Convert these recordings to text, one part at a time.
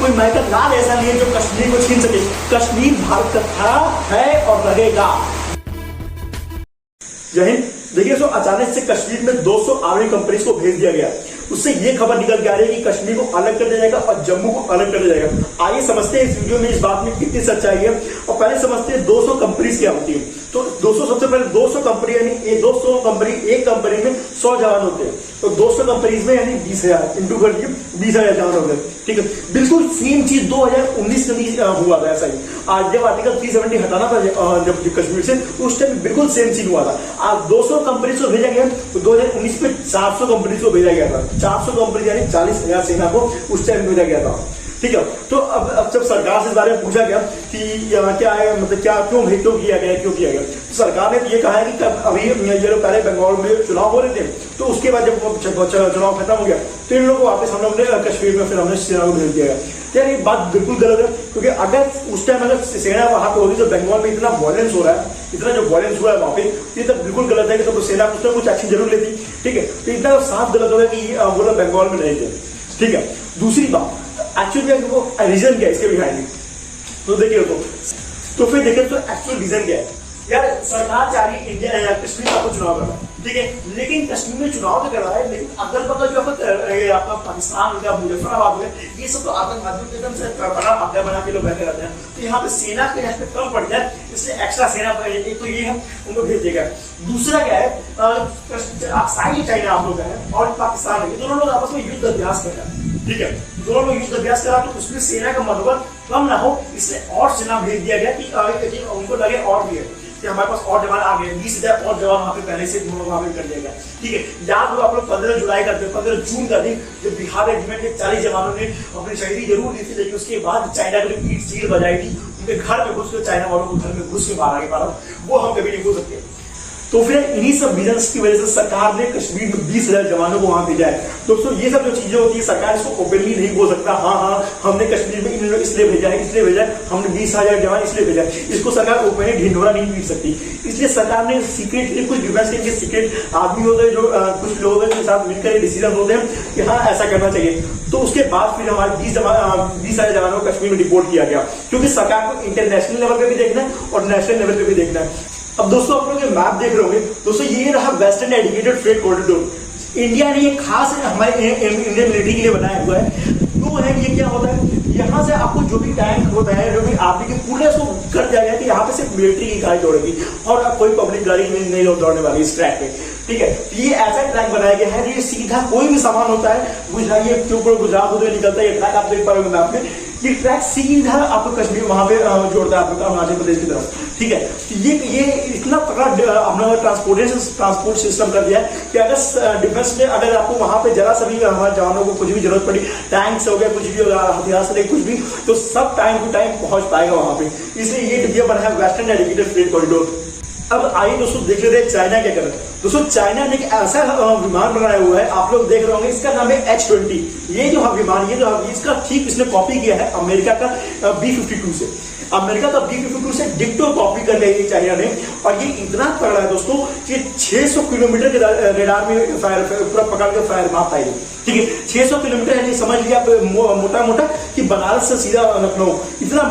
कोई मैटर लाल ऐसा नहीं है जो कश्मीर को छीन सके। कश्मीर भारत का था, है और रहेगा। जय हिंद। देखिए अचानक से कश्मीर में 200 आर्मी कंपनीज को भेज दिया गया। उससे ये खबर निकल के आ रही है कि कश्मीर को अलग कर दिया जाएगा और जम्मू को अलग कर दिया जाएगा। आइए समझते हैं इस वीडियो में इस बात में कितनी सच्चाई है। और पहले समझते हैं 200 कंपनीज क्या होती है। तो 200 सबसे पहले 200 कंपनी यानी ये 200 कंपनी, एक कंपनी में 100 जवान होते हैं। तो 200 कंपनीज में यानी 20,000 इंटू कर दिए 20,000 जवान हो गए। ठीक है, बिल्कुल सेम चीज 2019 में भी हुआ था ऐसा ही। आज जब आर्टिकल 370 हटाना था जब कश्मीर से, उस टाइम बिल्कुल सेम चीज हुआ था। आज 200 कंपनीज को भेजा गया, तो 2019 में 400 कंपनीज को भेजा गया था। 400 कंपनी यानी 40,000 सेना को उस टाइम भेजा गया था। ठीक है, तो अब जब सरकार से इस बारे में पूछा गया कि क्या है, मतलब क्या क्यों किया गया, तो सरकार ने ये कहा है कि अभी ये लोग पहले बंगाल में चुनाव हो रहे थे, तो उसके बाद जब चुनाव खत्म हो गया तो इन लोगों को वापस हम लोग ने कश्मीर में फिर हमने सेना को भेज दिया गया। यार ये बात बिल्कुल गलत है, क्योंकि अगर उस टाइम अगर सेना वहां पे होती तो बंगाल में इतना वायलेंस हो रहा है, इतना जो वायलेंस हुआ है वहां पे, ये तो बिल्कुल गलत है कि तो सेना कुछ एक्शन जरूर लेती। ठीक है, तो इतना साफ गलत हो गया कि वो लोग बंगाल में नहीं थे। ठीक है, दूसरी बात एक्चुअली वो रीजन क्या है इसके बिहाइंड, तो देखिए तो फिर देखिए तो एक्चुअल रीजन क्या है। यार सरकार चाह रही इंडिया कश्मीर का चुनाव करना, ठीक है, लेकिन कश्मीर में चुनाव तो कर रहा है, लेकिन अगल बगल जो आपका पाकिस्तान हो गया, मुजफ्फराबाद हो गया, ये सब तो आतंकवादियों के एकदम से बड़ा अड्डा बना के लोग बैठे रहते हैं। तो यहाँ पे सेना के यहाँ पे कम पड़ जाए, इसलिए एक्स्ट्रा सेना एक तो ये है उनको भेज देगा। दूसरा क्या है, साइड चाइना आप लोग है और पाकिस्तान है, दोनों लोग आपस में युद्ध अभ्यास कर रहे हैं। ठीक है, दोनों लोग युद्ध अभ्यास करा तो उसमें सेना का मनोबल कम ना हो, इसलिए और सेना भेज दिया गया कि उनको लगे और भी है कि हमारे पास और जवान आ गए। 20,000 और जवान वहां पे पहले से वहां पे कर दिया गया। ठीक है, याद हो आप लोग 15 जुलाई का 15 जून का दिन जब बिहार रेजिमेंट के 40 जवानों ने अपनी शहीदी जरूर दी थी, लेकिन उसके बाद चाइना की ईट चीर बजाई थी, उनके घर में घुस के चाइना वालों को घर में घुस के मारा, वो हम कभी नहीं भूल सकते। तो फिर इन्हीं सब रीजंस की वजह से सरकार ने कश्मीर में 20,000 जवानों को वहां भेजा है। दोस्तों ये सब जो चीजें होती है सरकार इसको ओपनली नहीं बोल सकता, हाँ हमने कश्मीर में इन लोग इसलिए भेजा है, हमने 20,000 जवान इसलिए भेजा है, इसको सरकार ओपनली ढिंढोरा नहीं पीट सकती। इसलिए सरकार ने सीक्रेटली कुछ डिफेंस के सीक्रेट आदमी होते हैं जो कुछ लोगों के साथ मिलकर डिसीजन होते हैं कि हाँ ऐसा करना चाहिए। तो उसके बाद फिर हमारे 20,000 जवानों को कश्मीर में डिपोर्ट किया गया, क्योंकि सरकार को इंटरनेशनल लेवल पे भी देखना है और नेशनल लेवल पे भी देखना है। अब दोस्तों आप लोग ये मैप देख रहे होंगे, दोस्तों ये रहा western dedicated freight corridor. India ने ये खास हमारे इंडियन मिलिट्री के लिए बनाया हुआ है। तो है ये क्या होता है, यहाँ से आपको जो भी टैंक होता है, जो भी आर्मी के पूरे उसको कर दिया गया कि यहाँ पे सिर्फ मिलिट्री की गाड़ी दौड़ेगी और कोई पब्लिक गाड़ी नहीं दौड़ने वाली इस ट्रैक पे। ठीक है, ये ऐसा ट्रैक बनाया गया है जो सीधा कोई भी सामान होता है, गुजरात के ऊपर गुजरात होते हुए निकलता है, ये ट्रैक आप देख पा रहे हो मैप में, ये ट्रैक सीधा आपको कश्मीर वहां पे जोड़ता है आपको अरुणाचल प्रदेश की तरफ। ठीक है, ये इतना तगड़ा अपना ट्रांसपोर्ट सिस्टम कर दिया है कि अगर डिफेंस में अगर आपको वहां पे जरा सभी हमारे जवानों को कुछ भी जरूरत पड़ी, टैंक्स हो गया, कुछ भी होगा, हथियार से कुछ भी, तो सब टाइम टू टाइम पहुंच पाएगा वहां पे। इसलिए ये बना है वेस्टर्न डेडिकेटेड फ्रेट कॉरिडोर। अब आइए दोस्तों देख लेते हैं चाइना क्या कर रहा है। दोस्तों चाइना ने एक ऐसा विमान बनाया हुआ है, आप लोग देख रहे होंगे, इसका नाम है H-20। ये जो विमान इसका ठीक इसने कॉपी किया है अमेरिका का B-52 से। अमेरिका का B-52 से डिक्टो कॉपी कर लिया चाइना ने, और ये इतना तगड़ा है दोस्तों कि 600 किलोमीटर के रेडार में फायर पूरा पकड़ के फायर मारता है। ठीक है, 600 किलोमीटर यानी समझ लिया मोटा मोटा कि बनारस से सीधा लखनऊ, इतना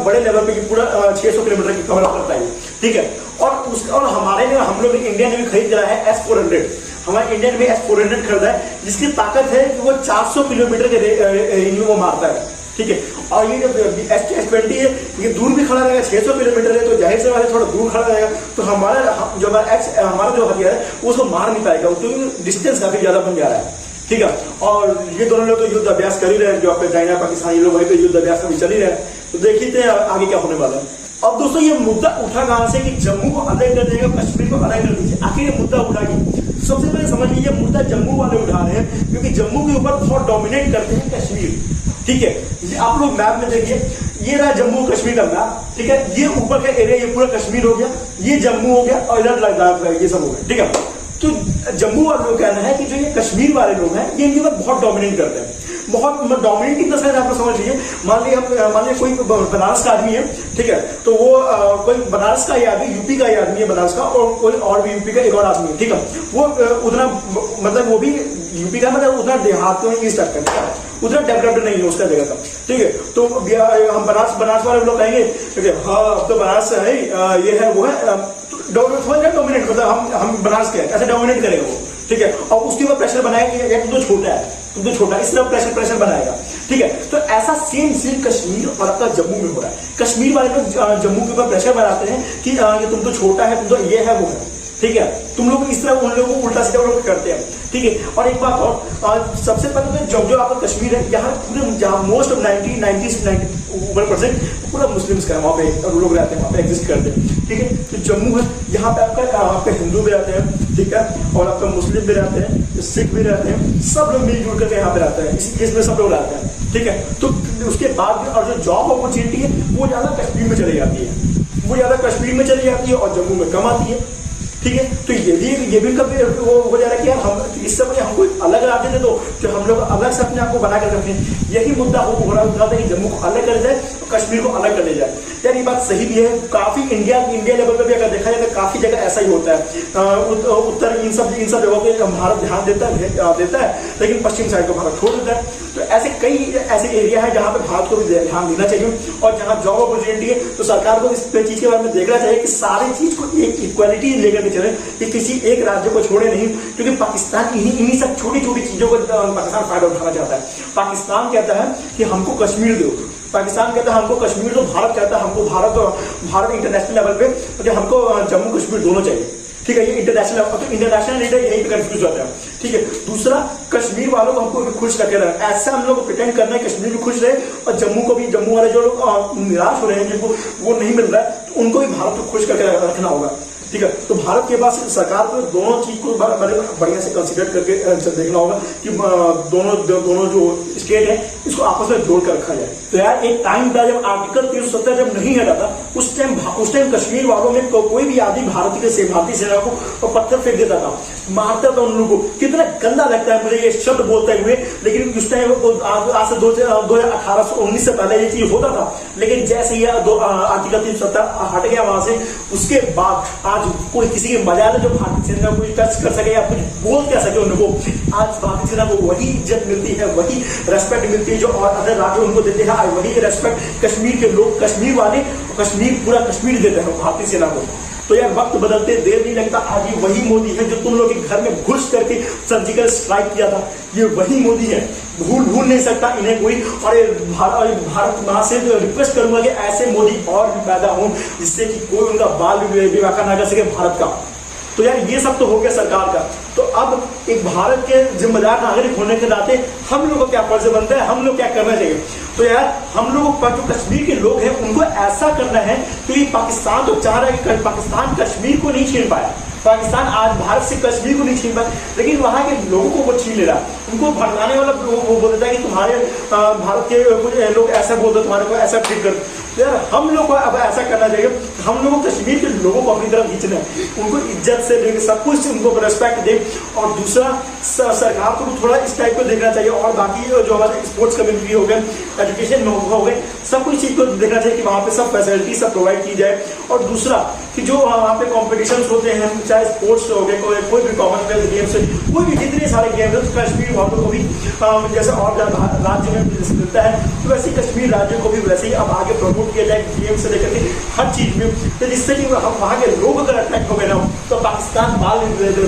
बड़े लेवल पे पूरा 600 किलोमीटर की कवर करता है। ठीक है, और हमारे लिए हम लोग इंडिया ने भी खरीद रहा है S-400। हमारे इंडिया में S-400 खरीदा है, जिसकी ताकत है कि वो 400 किलोमीटर के रेंज को मारता है। ठीक है, और ये जो H-20 है ये दूर भी खड़ा रहेगा, 600 किलोमीटर है, तो जाहिर से बात है थोड़ा दूर खड़ा रहेगा, तो हमारा जो हथियार है उसको मार नहीं पाएगा, क्योंकि डिस्टेंस काफी ज्यादा बन जा रहा है। ठीक है, और ये दोनों लोग तो युद्ध अभ्यास कर ही रहे हैं, जो आपके चाइना पाकिस्तान ये लोग वही तो युद्ध अभ्यास अभी चल ही रहे हैं। तो देखिए आगे क्या होने वाला है। अब दोस्तों ये मुद्दा उठा कहां से कि जम्मू को अलग कर देगा, कश्मीर को अलग कर दीजिए, आखिर ये मुद्दा उठा कि सबसे पहले समझ लीजिए मुद्दा जम्मू वाले उठा रहे हैं, क्योंकि जम्मू के ऊपर बहुत डोमिनेट करते हैं कश्मीर। ठीक है, ये आप लोग मैप में देखिए, ये रहा जम्मू कश्मीर का मैप। ठीक है, ये ऊपर का एरिया ये पूरा कश्मीर हो गया, ये जम्मू हो गया और इधर लद्दाख ये सब हो गया। ठीक है, तो जम्मू वाले लोग कहना है कि जो ये कश्मीर वाले लोग हैं ये इनके ऊपर बहुत डोमिनेट करते हैं, बहुत डोमिनेट कितना साइड आपको समझ लीजिए। मान लीजिए कोई बनारस का आदमी है, ठीक है, तो वो कोई बनारस का ही आदमी, यूपी का ही आदमी है बनारस का, और कोई और भी यूपी का एक और आदमी है, ठीक है, वो उतना मतलब वो भी यूपी का मतलब उतना देहात में इस टाइप का उतना डेवलप्ड नहीं है उसका जगह का, ठीक है। तो हम बनारस वाले लोग कहेंगे ठीक है, हाँ अब तो बनारस है, ये है वो है, डोमिनेट मतलब हम बनारस के ऐसे डोमिनेट करेगा वो, ठीक है, और उसके ऊपर प्रेशर बनाएगा कि तुम तो छोटा है, तुम तो छोटा, इस तरह प्रेशर बनाएगा, ठीक है। तो ऐसा सेम कश्मीर और आपका जम्मू में हो रहा है। कश्मीर वाले लोग जम्मू के ऊपर प्रेशर बनाते हैं कि तुम तो छोटा है, तुम तो ये है वो है, ठीक है, तुम लोग इस तरह उन लोगों को उल्टा सीधा लोग करते हैं, ठीक है। और एक बात और, सबसे पहले तो जो आपका कश्मीर है, यहाँ पूरे जहाँ मोस्ट ऑफ 90% पूरा मुस्लिम्स का वहाँ पे लोग रहते हैं, वहाँ पे एग्जिस्ट करते हैं, ठीक है। तो जम्मू है, यहाँ पे आपका हिंदू भी रहते हैं, ठीक है, और आपका मुस्लिम भी रहते हैं, सिख भी रहते हैं, सब लोग मिलजुल करके यहाँ पे रहते हैं, इसी केस में सब लोग रहते हैं, ठीक है। तो उसके बाद और जो जॉब अपॉर्चुनिटी है वो ज्यादा कश्मीर में चली जाती है, वो ज्यादा कश्मीर में चली जाती है और जम्मू में कम आती है, ठीक है। तो ये भी कभी वो हो जा रहा है कि यार हम इस समय हमको अलग राज्य दे दो, जो हम लोग अलग से अपने आप को बना कर रखें। यही मुद्दा हो रहा था कि जम्मू को अलग कर जाए तो कश्मीर को अलग कर ले जाए। यार ये बात सही भी है, काफी इंडिया लेवल पर भी अगर देखा जाए तो काफी जगह ऐसा ही होता है। उत्तर इन सब जगहों पे भारत ध्यान देता है, लेकिन पश्चिम साइड को भारत छोड़ देता है। तो ऐसे कई ऐसे एरिया है जहां पे भारत को भी ध्यान देना चाहिए, और जहां जॉब अपॉर्चुनिटी है तो सरकार को इस चीज के बारे में देखना चाहिए कि सारी चीज को एक इक्वालिटी लेकर चले, कि किसी एक राज्य को छोड़े नहीं, क्योंकि पाकिस्तान इन्हीं सब छोटी छोटी चीजों को पाकिस्तान फायदा उठाना चाहता है। पाकिस्तान कहता है कि हमको कश्मीर दो, पाकिस्तान कहता है हमको कश्मीर दो, भारत कहता है हमको भारत इंटरनेशनल लेवल पे हमको जम्मू कश्मीर दोनों चाहिए, ठीक है। ये इंटरनेशनल लीडर यहीं पे कंफ्यूज होता है, ठीक है। दूसरा, कश्मीर वालों को हमको भी खुश रखे रहे, ऐसा हम लोग प्रिटेंड करना है कश्मीर भी खुश रहे, और जम्मू वाले जो लोग निराश हो रहे हैं जिनको वो नहीं मिल रहा है, तो उनको भी भारत को खुश करके रखना होगा, ठीक है। तो भारत के पास सरकार को दोनों चीज को बढ़िया से कंसीडर करके देखना होगा कि दोनों जो स्टेट है इसको आपस में जोड़ कर रखा जाए। तो यार एक टाइम था जब आर्टिकल 370 जब नहीं हटा था, उस टाइम कश्मीर वालों में कोई भी आदमी भारतीय सेना को पत्थर फेंक देता था, मारता था उन लोगों को। कितना गंदा लगता है मुझे ये शब्द बोलते हुए, लेकिन उस टाइम आज से 2018-19 से पहले ये चीज होता था। लेकिन जैसे ही आर्टिकल 370 हट गया वहां से, उसके बाद आज कोई किसी की मजाल है जो भारतीय सेना को टच कर सके या कुछ बोल क्या सके उनको, आज भारतीय सेना को वही इज्जत मिलती है, वही रेस्पेक्ट मिलती है जो और अदर राज्य उनको देते हैं, वही रेस्पेक्ट कश्मीर के लोग, कश्मीर वाले, पूरा कश्मीर देते हैं भारतीय सेना को। तो यार वक्त बदलते देर नहीं लगता, आज ये वही मोदी है जो तुम लोग के घर में घुस करके सर्जिकल स्ट्राइक किया था, ये वही मोदी है, भूल नहीं सकता इन्हें कोई। और भारत वहां से रिक्वेस्ट करूंगा कि ऐसे मोदी और भी पैदा हों, जिससे कि कोई उनका बाल विवाह ना कर सके भारत का। तो यार ये सब तो हो गया सरकार का, तो अब एक भारत के जिम्मेदार नागरिक होने के नाते हम लोग को क्या फर्ज बनता है, हम लोग क्या करना चाहिए। तो यार हम लोग जो कश्मीर के लोग हैं उनको ऐसा करना है, क्योंकि पाकिस्तान तो चाह रहा है कि पाकिस्तान कश्मीर को नहीं छीन पाया, पाकिस्तान आज भारत से कश्मीर को नहीं छीन पाया, लेकिन वहां के लोगों को वो छीन ले रहा है। उनको भड़काने वाला वो बोल देता है कि तुम्हारे भारत के कुछ लोग ऐसा बोलते तुम्हारे को ऐसा ट्रीट कर। यार हम लोग को अब ऐसा करना चाहिए, हम लोगों को कश्मीर के लोगों को अपनी तरफ खींचना है, उनको इज्जत से देंगे, सब कुछ उनको रेस्पेक्ट दे। और दूसरा, सरकार को भी थोड़ा इस टाइप को देखना चाहिए, और बाकी जो हमारे स्पोर्ट्स कम्युनिटी हो गए, एजुकेशन में हो गए, सब कुछ चीज को देखना चाहिए कि वहाँ पे सब फैसिलिटी सब प्रोवाइड की जाए। और दूसरा कि जो वहाँ पे कॉम्पिटिशन होते हैं, चाहे स्पोर्ट्स हो गए, कोई भी कॉमनवेल्थ गेम्स, कोई भी जितने सारे गेम्स है, कश्मीर वालों को भी जैसे और राज्य में मिलता है, तो वैसे कश्मीर राज्य को भी वैसे ही अब आगे प्रमोट किया जाए गेम से लेकर के हर चीज में, तो जिससे कि हम वहाँ के लोग अगर अट्रैक्ट हो गए ना, तो पाकिस्तान बाल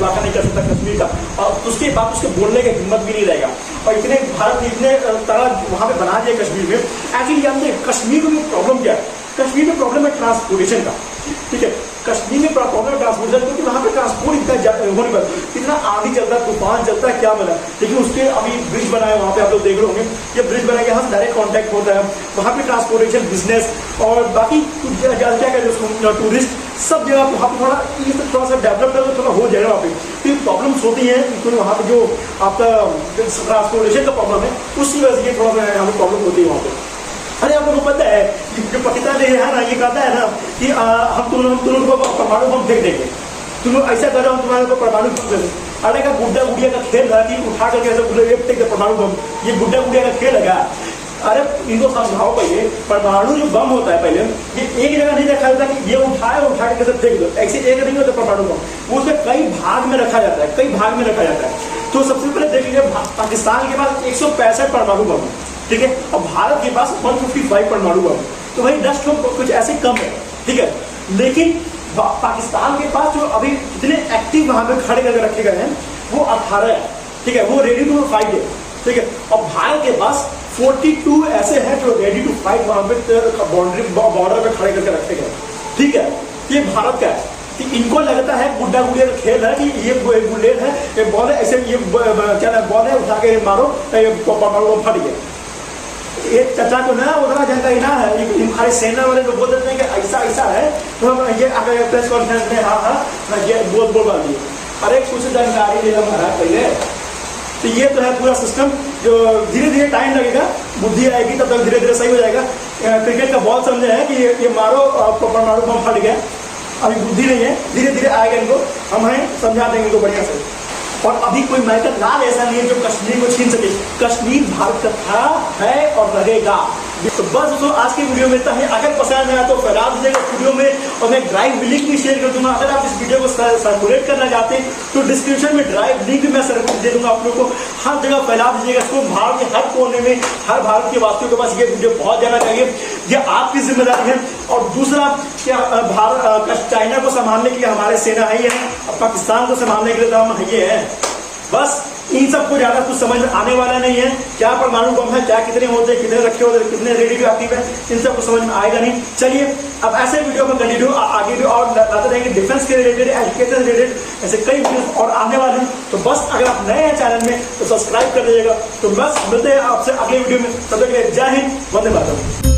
वाका नहीं कर सकता कश्मीर का, और उसके बाद उसके बोलने की हिम्मत भी नहीं रहेगा। और भारत इतने तरह वहाँ पे बना दिया कश्मीर में। एक्चुअली जानते हैं कश्मीर में प्रॉब्लम क्या है, कश्मीर में प्रॉब्लम है ट्रांसपोर्टेशन का, ठीक है। कश्मीर में प्रॉब्लम ट्रांसपोर्टेशन, क्योंकि वहाँ पे ट्रांसपोर्ट होने पर इतना आंधी चलता है, तूफान चलता है, क्या बना, लेकिन उसके अभी ब्रिज बना है वहाँ पे, आप लोग देख रहे होंगे, ये ब्रिज बना के यहाँ डायरेक्ट कॉन्टैक्ट होता है, वहाँ पे ट्रांसपोर्टेशन, बिजनेस और बाकी क्या कहते हैं उसको, टूरिस्ट, सब जगह वहाँ पे थोड़ा सा डेवलप करके थोड़ा हो जाएगा वहाँ पे। तो प्रॉब्लम्स होती हैं, क्योंकि वहाँ पे जो आपका ट्रांसपोर्टेशन का प्रॉब्लम है, उसकी वजह से थोड़ा सा यहाँ पे प्रॉब्लम होती है वहाँ पे। अरे आप लोगों को पता है जो पाकिस्तान है ना, ये कहता है ना कि हम तुम लोग को परमाणु बम फेंक देंगे, तुम ऐसा कर रहा हूँ तुम्हारे को परमाणु बम दे दूं। अरे का गुड्डा गुड़िया का खेल है कि उठा करके ऐसे फेंक दे परमाणु बम, ये गुड्डा गुड़िया का खेल है। अरे इनको समझाओ पहले, परमाणु जो बम होता है पहले ये एक जगह नहीं रखा जाता कि ये उठाए और उठा के कैसे फेंक दो, ऐसे एक नहीं होता परमाणु बम, वो उसमें कई भाग में रखा जाता है, कई भाग में रखा जाता है। तो सबसे पहले देख लीजिए पाकिस्तान के पास 165 परमाणु बम है, ठीक है, और भारत के पास 155 परमाणु बम। तो भाई 10 कुछ ऐसे कम है, ठीक है। लेकिन पाकिस्तान के पास जो अभी इतने एक्टिव वहां पे खड़े करके रखे गए हैं वो 18 है, ठीक है, वो रेडी टू फाइट है, ठीक है। और भारत के पास 42 ऐसे हैं जो रेडी टू फाइट वहां पे बॉर्डर पे खड़े करके रखे गए, ठीक है। ये भारत का है कि इनको लगता है गुड्डा गुड़िया का खेल है कि ये बुलेट है, ये बॉल है, ऐसे ये क्या बॉल है, उठा के मारो परमाणु फट गया। ये चचा को ना उतना जानकारी ना है, हमारे सेना वाले लोग बोल देते हैं कि ऐसा ऐसा है, तो हम ये अगर प्रेस कॉन्फ्रेंस में हाँ ये बोल दिए। अरे कुछ जानकारी लेना हमारा पहले, तो ये तो है पूरा सिस्टम जो धीरे धीरे टाइम लगेगा, बुद्धि आएगी तब तक धीरे धीरे सही हो जाएगा। क्रिकेट का बॉल समझे है कि ये मारो परमाणु बम फट गया, अभी बुद्धि नहीं है, धीरे धीरे आएगा इनको, हम हैं समझा देंगे इनको बढ़िया से। और अभी कोई मैटर लाल ऐसा नहीं है जो कश्मीर को छीन सके, कश्मीर भारत का था, है और रहेगा। तो बस दोस्तों आज की वीडियो में इतना ही। अगर पसंद आया तो फैला दीजिएगा वीडियो में, और मैं ड्राइव लिंक भी शेयर कर दूंगा। अगर आप इस वीडियो को सर्कुलेट करना चाहते हैं तो डिस्क्रिप्शन में ड्राइव लिंक भी मैं दे दूंगा आप लोगों को। हर जगह फैला दीजिएगा इसको, भारत के हर कोने में, हर भारत के वासियों के पास ये वीडियो पहुंच जाना चाहिए। ये आपकी जिम्मेदारी है। और दूसरा क्या, भारत चाइना को संभालने के लिए हमारे सेना है, पाकिस्तान को संभालने के लिए तो हम ये है। बस इन सबको ज्यादा कुछ समझ में आने वाला नहीं है, क्या परमाणु बम है, क्या कितने होते हैं, कितने रखे होते हैं, कितने रेडियो एक्टिव है, इन सबको समझ में आएगा नहीं। चलिए अब ऐसे वीडियो में कंटिन्यू आगे भी और लाते रहेंगे, डिफेंस के रिलेटेड, एजुकेशन रिलेटेड, ऐसे कई वीडियो और आने वाले हैं। तो बस अगर आप नए हैं चैनल में तो सब्सक्राइब कर दीजिएगा। तो बस मिलते हैं आपसे अगले वीडियो में, तब तक के लिए जय हिंद, वंदे मातरम।